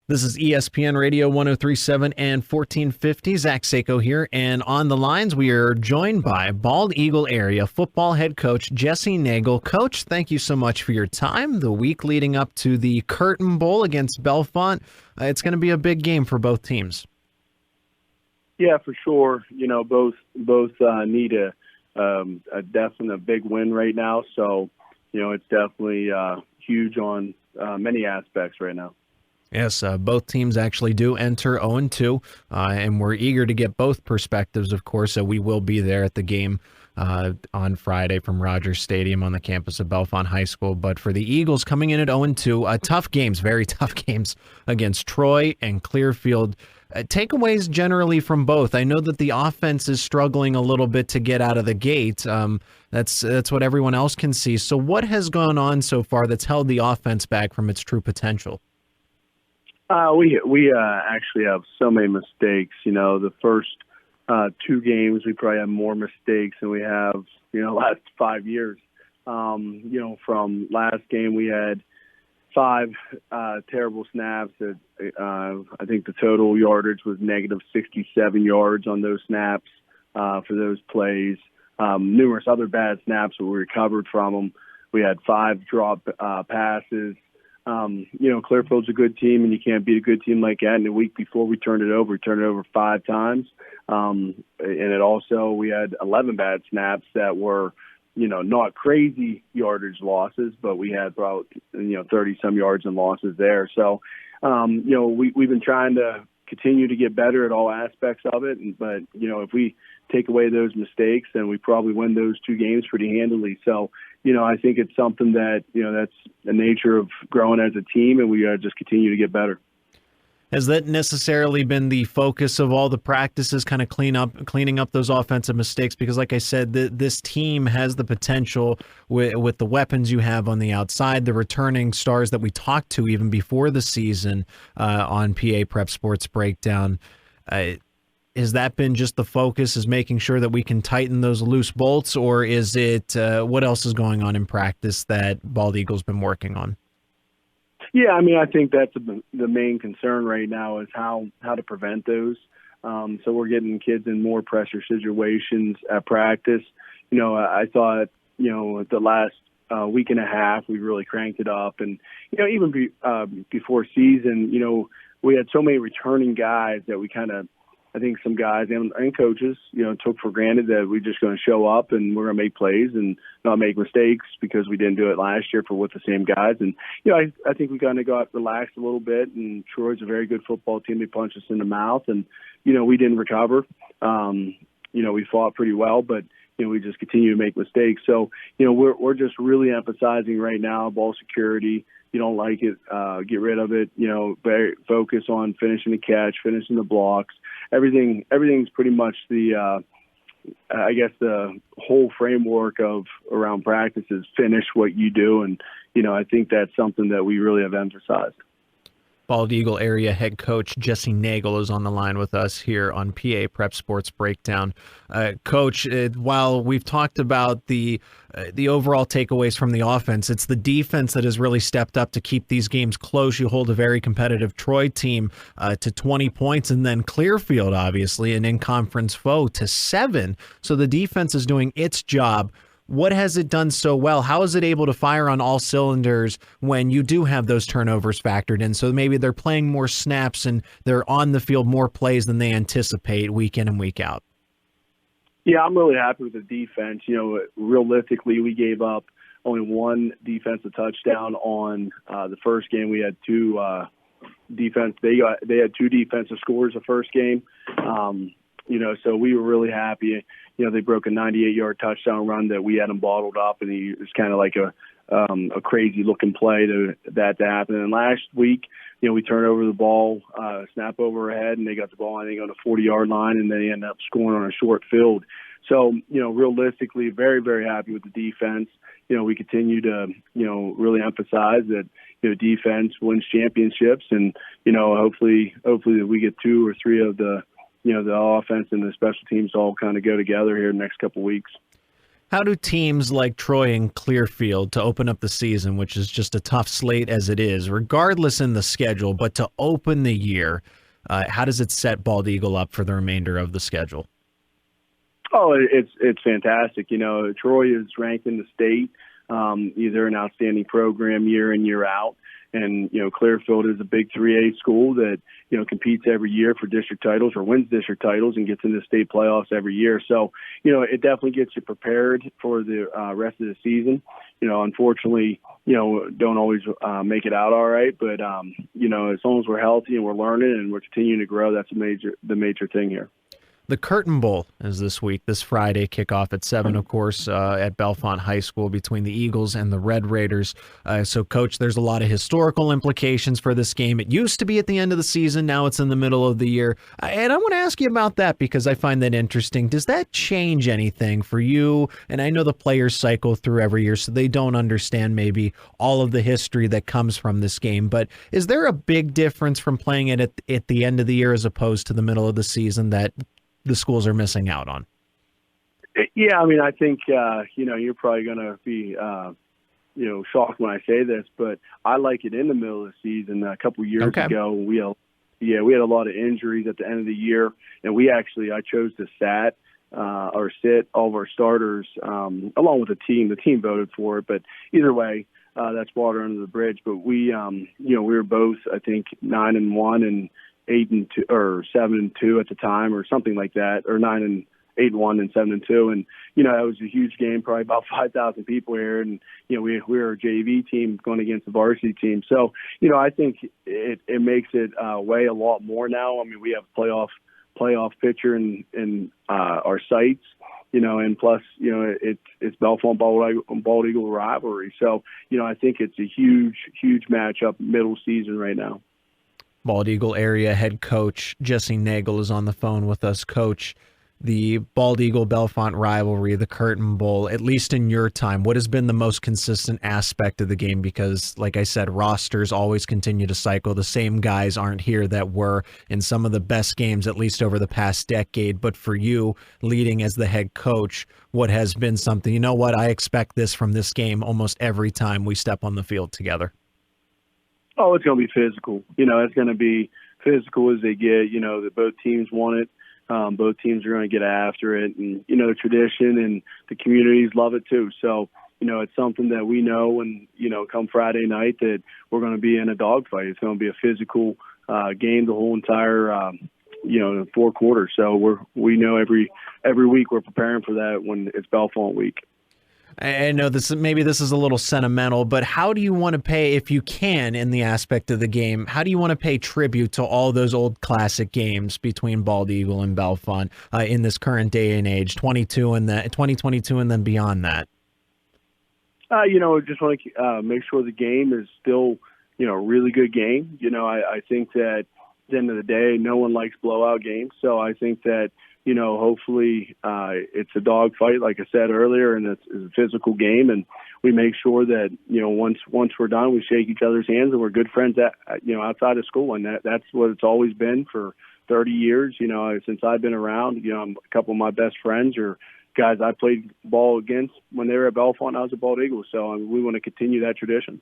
This is ESPN Radio 1037 and 1450. Zach Seyko here. And on the lines, we are joined by Bald Eagle area football head coach Jesse Nagle. Coach, thank you so much for your time. The week leading up to the Curtain Bowl against Bellefonte, it's going to be a big game for both teams. Yeah, for sure. You know, both need a definite big win right now. So, you know, it's definitely huge on many aspects right now. Yes, both teams actually do enter 0-2, and we're eager to get both perspectives, of course. So we will be there at the game on Friday from Rogers Stadium on the campus of Bellefonte High School. But for the Eagles coming in at 0-2, tough games, very tough games against Troy and Clearfield. Takeaways generally from both. I know that the offense is struggling a little bit to get out of the gate. That's what everyone else can see. So what has gone on so far that's held the offense back from its true potential? We actually have so many mistakes. You know, the first two games we probably have more mistakes than we have, you know, last 5 years. You know, from last game we had 5 terrible snaps. I think the total yardage was negative 67 yards on those snaps for those plays. Numerous other bad snaps, but we recovered from them. We had 5 drop passes. You know, Clearfield's a good team, and you can't beat a good team like that. And the week before we turned it over 5 times. And it also, we had 11 bad snaps that were, you know, not crazy yardage losses, but we had about, 30-some yards in losses there. So, you know, we've been trying to continue to get better at all aspects of it. But, you know, if we take away those mistakes, then we probably win those 2 games pretty handily. So, you know, I think it's something that, you know, that's the nature of growing as a team, and we just continue to get better. Has that necessarily been the focus of all the practices, kind of cleaning up those offensive mistakes? Because like I said, this team has the potential with the weapons you have on the outside, the returning stars that we talked to even before the season on PA Prep Sports Breakdown. Has that been just the focus, is making sure that we can tighten those loose bolts, or is it what else is going on in practice that Bald Eagle's been working on? Yeah, I mean, I think that's the main concern right now is how to prevent those. So we're getting kids in more pressure situations at practice. You know, I thought, you know, the last week and a half we really cranked it up, and you know, even before season, you know, we had so many returning guys that we kind of, I think some guys and coaches, you know, took for granted that we're just going to show up and we're going to make plays and not make mistakes because we didn't do it last year with the same guys. And, you know, I think we kind of got relaxed a little bit, and Troy's a very good football team. They punched us in the mouth, and, you know, we didn't recover. You know, we fought pretty well, but, you know, we just continue to make mistakes. So, you know, we're just really emphasizing right now ball security. You don't like it, get rid of it. You know, very focus on finishing the catch, finishing the blocks. Everything's pretty much the, I guess the whole framework of around practice is finish what you do, and you know, I think that's something that we really have emphasized. Bald Eagle area head coach Jesse Nagle is on the line with us here on PA Prep Sports Breakdown. Coach, while we've talked about the overall takeaways from the offense, it's the defense that has really stepped up to keep these games close. You hold a very competitive Troy team to 20 points, and then Clearfield, obviously, an in-conference foe, to 7. So the defense is doing its job. What has it done so well? How is it able to fire on all cylinders when you do have those turnovers factored in? So maybe they're playing more snaps and they're on the field more plays than they anticipate week in and week out. Yeah, I'm really happy with the defense. You know, realistically, we gave up only 1 defensive touchdown on the first game. We had 2 They had 2 defensive scores the first game. You know, so we were really happy. You know, they broke a 98-yard touchdown run that we had them bottled up, and it was kind of like a crazy-looking play to happen. And last week, you know, we turned over the ball, snap overhead, and they got the ball, I think, on the 40-yard line, and they ended up scoring on a short field. So, you know, realistically, very, very happy with the defense. You know, we continue to, you know, really emphasize that, you know, defense wins championships, and, you know, hopefully we get 2 or 3 of the, you know, the offense and the special teams all kind of go together here in the next couple of weeks. How do teams like Troy and Clearfield to open up the season, which is just a tough slate as it is, regardless in the schedule, but to open the year, how does it set Bald Eagle up for the remainder of the schedule? Oh, it's fantastic. Troy is ranked in the state. They're an outstanding program year in, year out. And, Clearfield is a big 3A school that, competes every year for district titles or wins district titles and gets into state playoffs every year. So, it definitely gets you prepared for the rest of the season. Unfortunately, don't always make it out all right. But, as long as we're healthy and we're learning and we're continuing to grow, that's the major thing here. The Curtain Bowl is this week, this Friday, kickoff at 7, of course, at Bellefonte High School between the Eagles and the Red Raiders. So, Coach, there's a lot of historical implications for this game. It used to be at the end of the season. Now it's in the middle of the year. And I want to ask you about that because I find that interesting. Does that change anything for you? And I know the players cycle through every year, so they don't understand maybe all of the history that comes from this game. But is there a big difference from playing it at the end of the year as opposed to the middle of the season that the schools are missing out on? Yeah, I think, you're probably going to be, shocked when I say this, but I like it in the middle of the season. A couple of years ago, we had a lot of injuries at the end of the year, and I chose to sit all of our starters along with the team. The team voted for it, but either way, that's water under the bridge. But we were both, I think, 9-1 and 8-2 or 7-2 at the time, or something like that, or 9-8-1 and 7-2, and that was a huge game, probably about 5,000 people here, and we were a JV team going against the varsity team, so I think it makes it weigh a lot more now. We have a playoff picture in our sights, and plus it's Bellefonte Bald Eagle rivalry, so I think it's a huge matchup middle season right now. Bald Eagle area head coach Jesse Nagle is on the phone with us. Coach, the Bald Eagle Bellefonte rivalry, the Curtain Bowl, at least in your time, what has been the most consistent aspect of the game? Because, like I said, rosters always continue to cycle. The same guys aren't here that were in some of the best games, at least over the past decade. But for you, leading as the head coach, what has been something, I expect this from this game almost every time we step on the field together? Oh, it's going to be physical. It's going to be physical as they get. That both teams want it. Both teams are going to get after it. And, the tradition and the communities love it too. So, it's something that we know and, come Friday night that we're going to be in a dogfight. It's going to be a physical game the whole entire, 4 quarters. So we know every week we're preparing for that when it's Bellefonte week. I know this is a little sentimental, but how do you want to pay, if you can, in the aspect of the game, how do you want to pay tribute to all those old classic games between Bald Eagle and Bellefonte in this current day and age, 2022 and then beyond that? Just want to make sure the game is still, a really good game. I think that at the end of the day, no one likes blowout games. So I think that, hopefully it's a dogfight, like I said earlier, and it's a physical game. And we make sure that, once we're done, we shake each other's hands and we're good friends outside of school. And that's what it's always been for 30 years. Since I've been around, a couple of my best friends are guys I played ball against when they were at Bellefonte. I was a Bald Eagle. So we want to continue that tradition.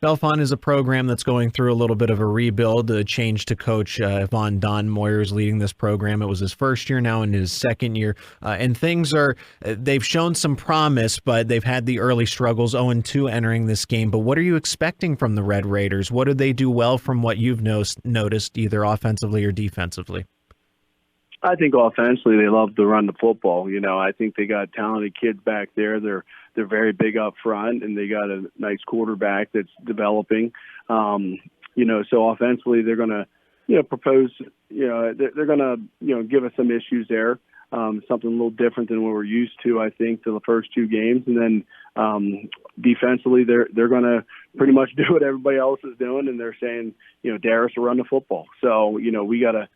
Bellefonte is a program that's going through a little bit of a rebuild, a change to coach. Von Don Moyer is leading this program. It was his first year, now in his second year. And things they've shown some promise, but they've had the early struggles, 0-2 entering this game. But what are you expecting from the Red Raiders? What do they do well from what you've noticed, either offensively or defensively? I think offensively they love to run the football. I think they got talented kids back there. They're very big up front, and they got a nice quarterback that's developing. So offensively they're going to, propose. They're going to, give us some issues there. Something a little different than what we're used to, I think, to the first 2 games, and then defensively they're going to pretty much do what everybody else is doing, and they're saying, dare us to run the football. So we got to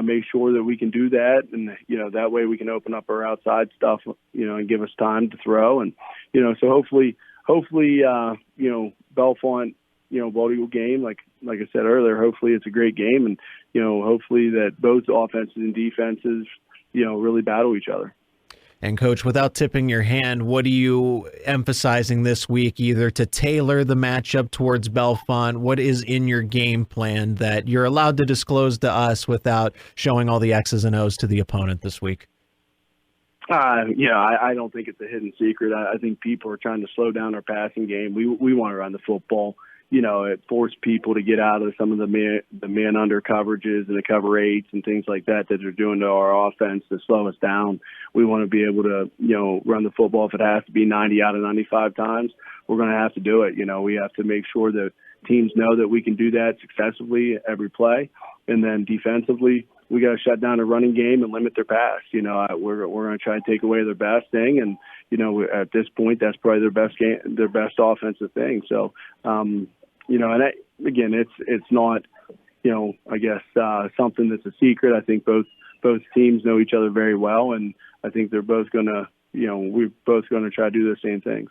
make sure that we can do that, and that way we can open up our outside stuff, and give us time to throw, and so hopefully Bellefonte, Bald Eagle game, like I said earlier, hopefully it's a great game, and hopefully that both offenses and defenses really battle each other. And Coach, without tipping your hand, what are you emphasizing this week, either to tailor the matchup towards Bellefonte? What is in your game plan that you're allowed to disclose to us without showing all the X's and O's to the opponent this week? I don't think it's a hidden secret. I think people are trying to slow down our passing game. We want to run the football. It forced people to get out of some of the man under coverages and the cover eights and things like that they're doing to our offense to slow us down. We want to be able to, run the football. If it has to be 90 out of 95 times, we're going to have to do it. We have to make sure that teams know that we can do that successfully every play. And then defensively, we got to shut down the running game and limit their pass. We're going to try to take away their best thing. And, at this point, that's probably their best offensive thing. So, again, it's not, I guess something that's a secret. I think both teams know each other very well, and I think they're both going to, we're both going to try to do the same things.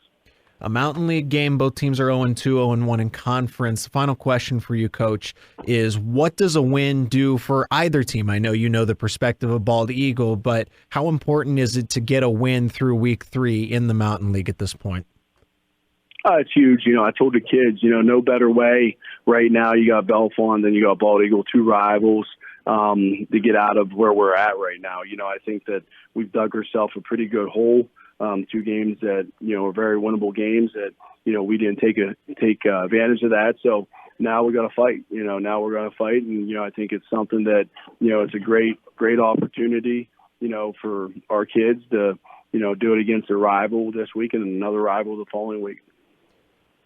A Mountain League game, both teams are 0-2, 0-1 in conference. The final question for you, Coach, is what does a win do for either team? I know you know the perspective of Bald Eagle, but how important is it to get a win through week 3 in the Mountain League at this point? It's huge. I told the kids, no better way right now. You got Bellefonte, then you got Bald Eagle, 2 rivals to get out of where we're at right now. I think that we've dug ourselves a pretty good hole. 2 games that, are very winnable games that, we didn't take advantage of that. So now we got to fight, now we're going to fight. And, I think it's something that, it's a great opportunity, for our kids to, do it against a rival this week and another rival the following week.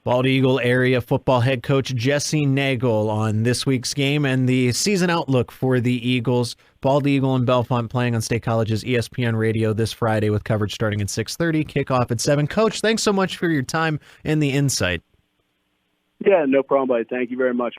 Bald Eagle area football head coach Jesse Nagle on this week's game and the season outlook for the Eagles. Bald Eagle and Bellefonte playing on State College's ESPN radio this Friday with coverage starting at 6:30, kickoff at 7. Coach, thanks so much for your time and the insight. Yeah, no problem, buddy. Thank you very much.